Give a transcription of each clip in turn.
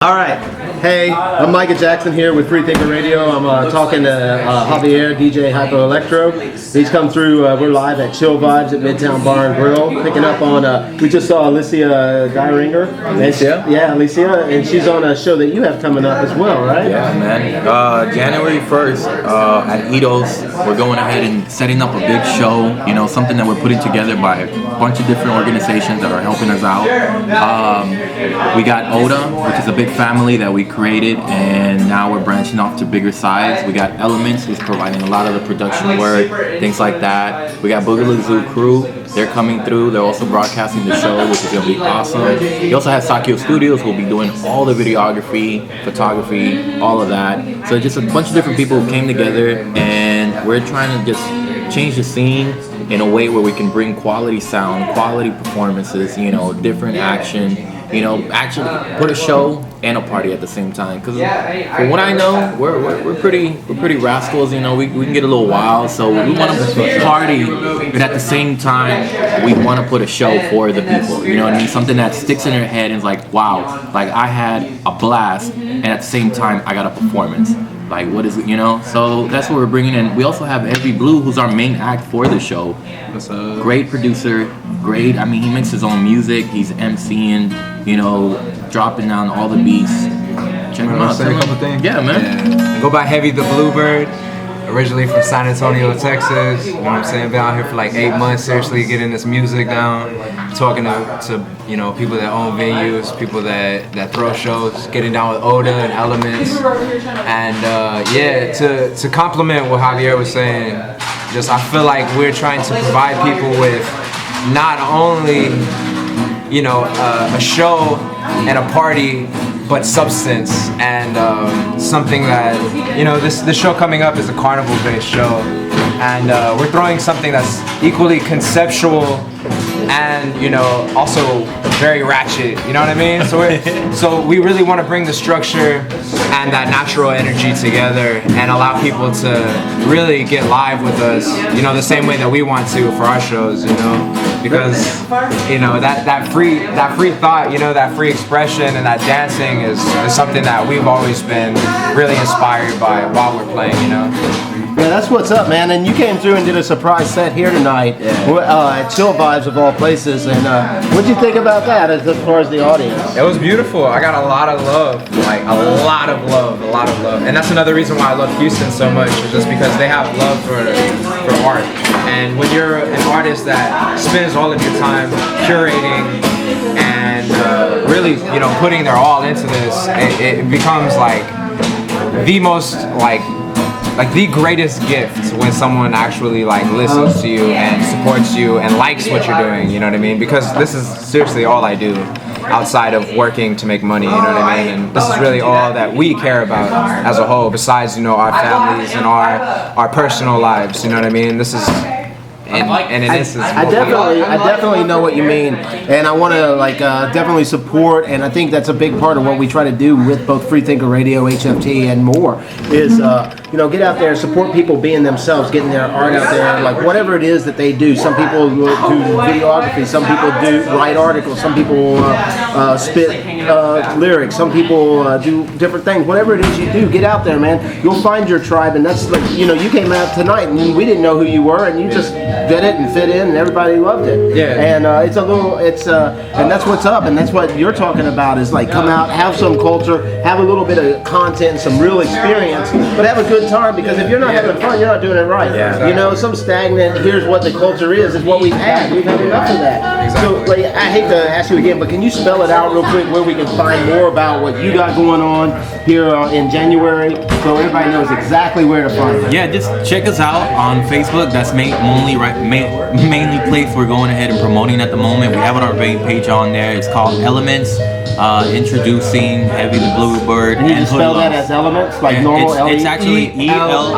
All right. Hey, I'm Micah Jackson here with Free Thinker Radio. I'm talking to Javier, DJHyperelektro. He's come through. We're live at Chill Vibes at Midtown Bar and Grill, picking up on. We just saw Alicia Geiringer. Alicia? Yeah, Alicia, and she's on a show that you have coming up as well, right? Yeah, man. January 1st at EADO's, we're going ahead and setting up a big show. You know, something that we're putting together by a bunch of different organizations that are helping us out. We got EADO, which is a big family that we created, and now we're branching off to bigger size. We got Elements, who's providing a lot of the production work, things like that. We got Boogaloo Zoo Crew, they're coming through. They're also broadcasting the show, which is going to be awesome. We also have Sakio Studios, who'll be doing all the videography, photography, all of that. So just a bunch of different people who came together, and we're trying to just change the scene in a way where we can bring quality sound, quality performances, you know, different action, you know, actually put a show and a party at the same time. Because from what I know, we're pretty rascals. You know, we can get a little wild. So we want to party, but at the same time, we want to put a show for the people. You know what I mean? Something that sticks in their head and is like, wow, like I had a blast, and at the same time, I got a performance. Like, what is it, you know? So that's what we're bringing in. We also have Every Blue, who's our main act for the show. Great producer, great. I mean, he makes his own music. He's MCing, you know, dropping down all the beats. Check him out. Say a couple things. Yeah, man. Yeah. Go by Heavy the Bluebird. Originally from San Antonio, Texas. You know what I'm saying? Been out here for like 8 months, seriously getting this music down. Talking to you know, people that own venues, people that throw shows, getting down with Oda and Elements. And yeah, to complement what Javier was saying, just I feel like we're trying to provide people with not only, you know, a show and a party, but substance and something that, you know, this show coming up is a carnival-based show, and we're throwing something that's equally conceptual and, you know, also very ratchet. You know what I mean? So we really want to bring the structure and that natural energy together and allow people to really get live with us, you know, the same way that we want to for our shows, you know, because, you know, that free thought, you know, that free expression and that dancing is something that we've always been really inspired by while we're playing, you know. Yeah, that's what's up, man. And you came through and did a surprise set here tonight at Chill Vibes of all places. And what'd you think about that as far as the audience? It was beautiful. I got a lot of love, like a lot of love. And that's another reason why I love Houston so much, is just because they have love for art. And when you're an artist that spends all of your time curating and really, you know, putting their all into this, it becomes like the most like the greatest gift when someone actually like listens to you and supports you and likes what you're doing, you know what I mean? Because this is seriously all I do outside of working to make money, you know what I mean? And this is really all that we care about as a whole, besides, you know, our families and our personal lives, you know what I mean? This is I definitely know what you mean, and I want to definitely support, and I think that's a big part of what we try to do with both Free Thinker Radio, HFT, and more. Is you know, get out there, support people being themselves, getting their art out there, like whatever it is that they do. Some people do videography, some people do write articles, some people spit lyrics, some people do different things. Whatever it is you do, get out there, man. You'll find your tribe, and that's like, you know, you came out tonight and we didn't know who you were, and you just did it and fit in, and everybody loved it. Yeah. And and that's what's up, and that's what you're talking about, is like, come out, have some culture, have a little bit of content, some real experience, but have a good time, because if you're not having fun, you're not doing it right. Yeah. You know, some stagnant, here's what the culture is what we've had. We've had enough of that. Exactly. So, like, I hate to ask you again, but can you spell it out real quick where we can find more about what you got going on here in January, so everybody knows exactly where to find it? Yeah, just check us out on Facebook. That's mainly place we're going ahead and promoting at the moment. We have our main page on there. It's called Elements. Introducing Heavy the Bluebird. And you just spell that as Elements, like normal L-E? It's actually ELIMENTS.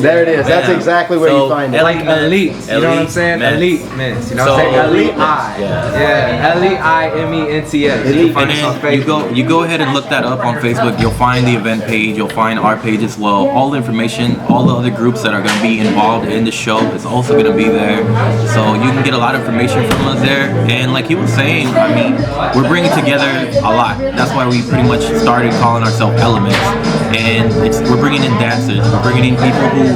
There it is. That's exactly where you find it. Like elite, you know what I'm saying? Elite mints, you know what I'm saying? Elite I. Yeah, LEIMENTS. You can find us on Facebook. You go ahead and look that up on Facebook. You'll find the event page. You'll find our page as well. All the information, all the other groups that are going to be involved in the show is also going to be there. So you can get a lot of information from us there. And like he was saying, I mean, we're bringing together a lot. That's why we pretty much started calling ourselves Elements. And we're bringing in dancers, we're bringing in people who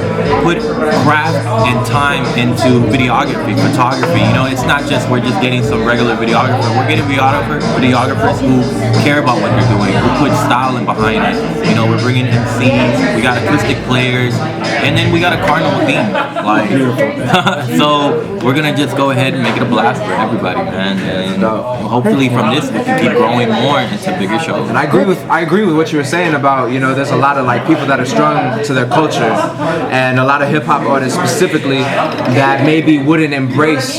put craft and time into videography, photography. You know, it's not just we're just getting some regular videographer. We're getting videographers who care about what they're doing, who put style in behind it. You know, we're bringing MCs, we got acoustic players, and then we got a carnival theme. Like, so we're gonna just go ahead and make it a blast for everybody, man. And hopefully from this we can keep growing more into bigger shows. And I agree with what you were saying about, you know, there's a lot of like people that are strung to their culture, and a lot of hip hop artists specifically that maybe wouldn't embrace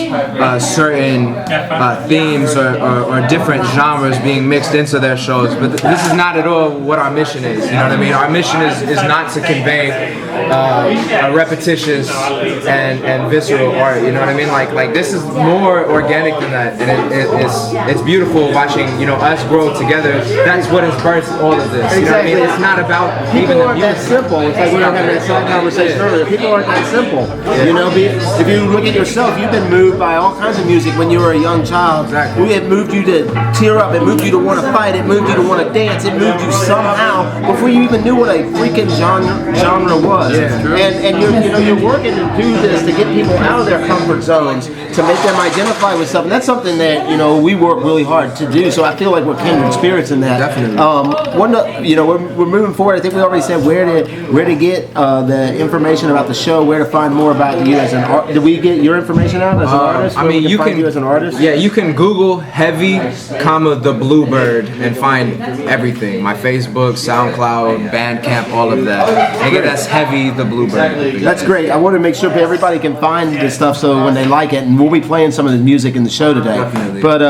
certain themes or different genres being mixed into their shows. But this is not at all what our mission is. You know what I mean? Our mission is not to convey a repetitious and visceral art. You know what I mean? Like this is more organic than that, and it's beautiful watching, you know, us grow together. That's what has birthed all of this. You know what I mean? It's not about people aren't that simple. It's like we were having that conversation earlier. People aren't that simple. You know, if you look at yourself, you've been moved by all kinds of music when you were a young child. Exactly. It moved you to tear up. It moved you to want to fight. It moved you to want to dance. It moved you somehow before you even knew what a freaking genre was. Yeah. And you're working to do this to get people out of their comfort zones, to make them identify with something. That's something that, you know, we work really hard to do. So I feel like we're kindred spirits in that. Definitely. We're moving forward. I think we already said where to get the information about the show, where to find more about you as an artist. Did we get your information out as an artist? I mean, you can find you as an artist. Yeah, you can Google Heavy, the Bluebird and find everything. My Facebook, SoundCloud, Bandcamp, all of that. And that's Heavy, the Bluebird. That's great. I want to make sure everybody can find this stuff so when they like it, and we'll be playing some of the music in the show today. Definitely. But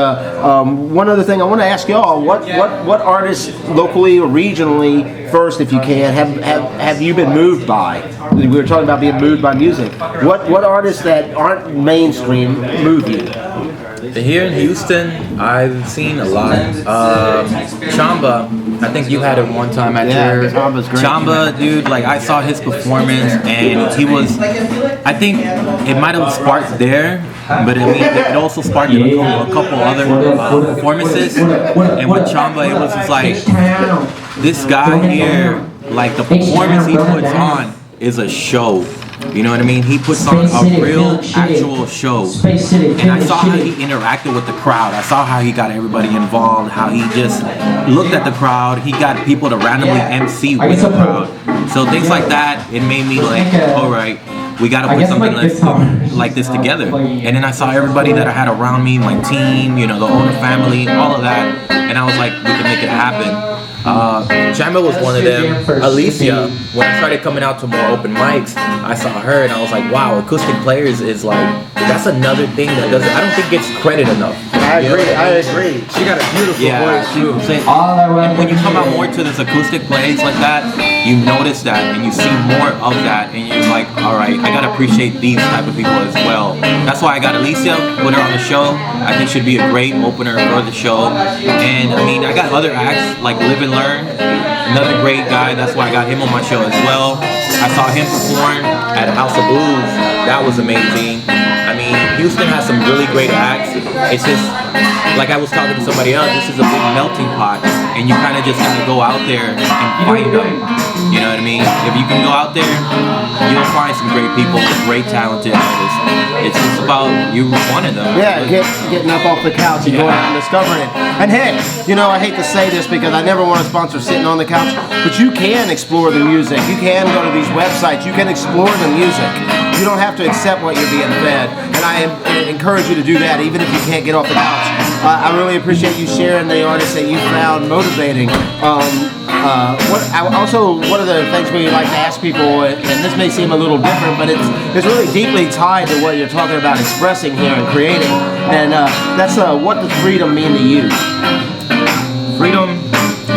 one other thing I want to ask y'all: what artists locally or regionally, first, if you can, have you been moved by? We were talking about being moved by music. What artists that aren't mainstream move you? Here in Houston, I've seen a lot. Chamba, I think you had it one time at your Chamba's great. Chamba, dude. Like I saw his performance, and he was. I think it might have sparked there, but I mean it also sparked a couple other performances. And with Chamba, it was just like this guy here, like the performance he puts on is a show. You know what I mean? He puts on a real, actual show. And I saw how he interacted with the crowd. I saw how he got everybody involved, how he just looked at the crowd. He got people to randomly MC with the crowd. So things like that, it made me like, all right, we got to put something like this together. And then I saw everybody that I had around me, my team, you know, the owner family, all of that. And I was like, we can make it happen. Chamba was one of them. Alicia, when I started coming out to more open mics, I saw her and I was like, wow, acoustic players is like, that's another thing that I don't think gets credit enough. I agree. She got a beautiful voice too. And when you come out more to this acoustic plays like that, you notice that and you see more of that, and you're like, all right, I gotta appreciate these type of people as well. That's why I got Alicia, put her on the show. I think she'd be a great opener for the show. And I mean, I got other acts like Live and Learn, another great guy. That's why I got him on my show as well. I saw him perform at House of Blues. That was amazing. I mean, Houston has some really great acts. It's just, like I was talking to somebody else, this is a big melting pot, and you kind of just gotta go out there and find them. You know what I mean? If you can go out there, you'll find some great people, great talented artists. It's just about you wanting them. Yeah, getting up off the couch and going out and discovering it. And hey, you know, I hate to say this because I never want to sponsor sitting on the couch, but you can explore the music. You can go to these websites. You can explore the music. You don't have to accept what you're being fed. And I encourage you to do that, even if you can't get off the couch. I really appreciate you sharing the artists that you found motivating. One of the things we like to ask people, and this may seem a little different, but it's really deeply tied to what you're talking about expressing here and creating. And that's what does freedom mean to you? Freedom,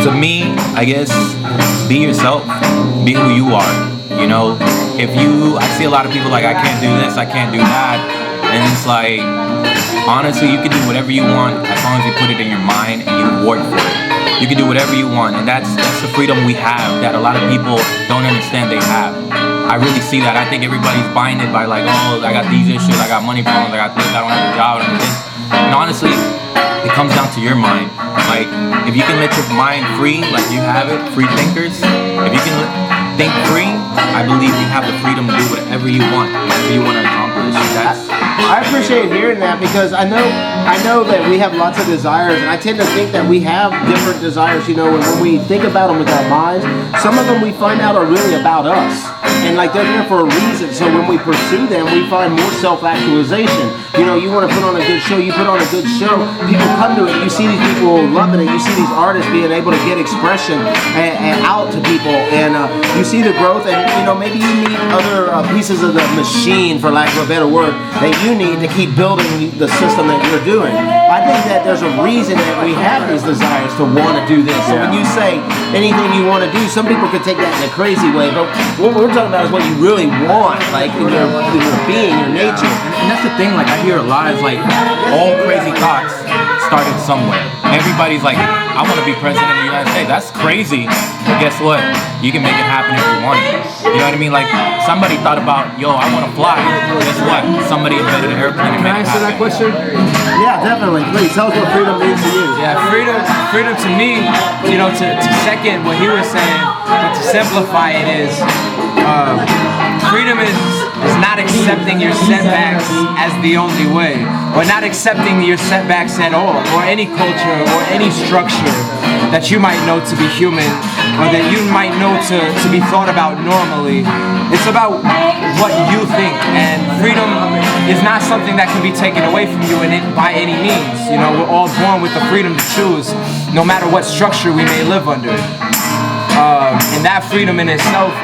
to me, I guess, be yourself, be who you are. You know, I see a lot of people like, I can't do this, I can't do that, and it's like, honestly, you can do whatever you want as long as you put it in your mind and you work for it. You can do whatever you want, and that's the freedom we have that a lot of people don't understand they have. I really see that. I think everybody's binded by like, oh, I got these issues, I got money problems, I got this, I don't have a job, and this. And honestly, it comes down to your mind. Like, if you can let your mind free, like you have it, free thinkers, if you can think free, I believe you have the freedom to do whatever you want to accomplish. I appreciate hearing that, because I know that we have lots of desires, and I tend to think that we have different desires, you know, and when we think about them with our minds, some of them we find out are really about us, and like they're there for a reason. So when we pursue them, we find more self-actualization. You know, you want to put on a good show, you put on a good show, people come to it, you see these people loving it, you see these artists being able to get expression and out to people, and you see the growth, and you know, maybe you need other pieces of the machine, for lack of a better word, that you need to keep building the system that you're doing. I think that there's a reason that we have these desires to want to do this. So when you say anything you want to do, some people could take that in a crazy way, but what we're talking about is what you really want, like in your being, your nature. And that's the thing, like I hear a lot is like, all crazy thoughts started somewhere. Everybody's like, I want to be president of the United States. That's crazy. But guess what? You can make it happen if you want it. You know what I mean? Like, somebody thought about, yo, I want to fly. Guess what? Somebody invented an airplane and made it happen. Can I answer that question? Yeah, definitely. Please tell us what freedom means to you. Yeah, freedom to me, you know, to second what he was saying, but to simplify it is, freedom is not accepting your setbacks as the only way, or not accepting your setbacks at all, or any culture, or any structure that you might know to be human, or that you might know to be thought about normally. It's about what you think, and freedom is not something that can be taken away from you by any means. You know, we're all born with the freedom to choose, no matter what structure we may live under. And that freedom in itself,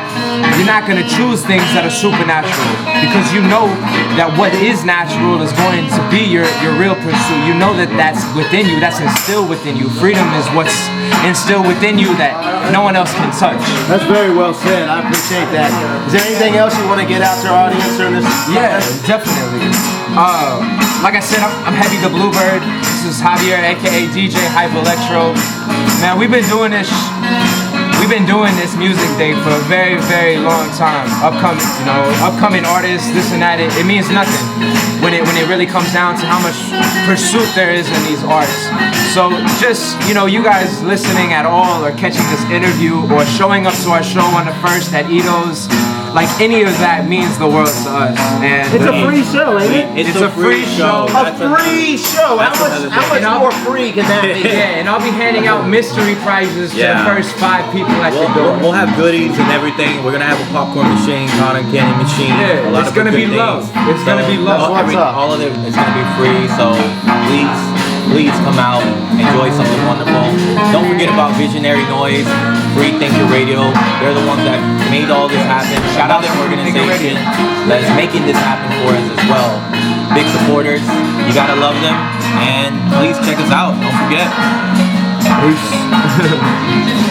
you're not going to choose things that are supernatural, because you know that what is natural is going to be your real pursuit. You know that that's within you, that's instilled within you. Freedom is what's instilled within you that no one else can touch. That's very well said. I appreciate that. Is there anything else you want to get out to our audience during this? Yeah, definitely. Like I said, I'm Heavy the Bluebird. This is Javier, aka DJHyperelektro. Man, we've been doing this music day for a very, very long time. Upcoming artists, this and that. It means nothing when it really comes down to how much pursuit there is in these arts. So just, you know, you guys listening at all, or catching this interview, or showing up to our show on the 1st at EADO's, like any of that means the world to us. And it's a free show, ain't it? It's a free show. A free show. How much more free can that be? Yeah, and I'll be handing out mystery prizes to the first 5 people at the door. We'll have goodies and everything. We're gonna have a popcorn machine, cotton candy machine. Yeah, it's gonna be love. It's gonna be love. All of it is gonna be free. So please come out, enjoy something wonderful. Don't forget about Visionary Noise, Free Thinker Radio. They're the ones that made all this happen. Shout out to the organization that is making this happen for us as well. Big supporters. You gotta love them, and please check us out. Don't forget. Peace.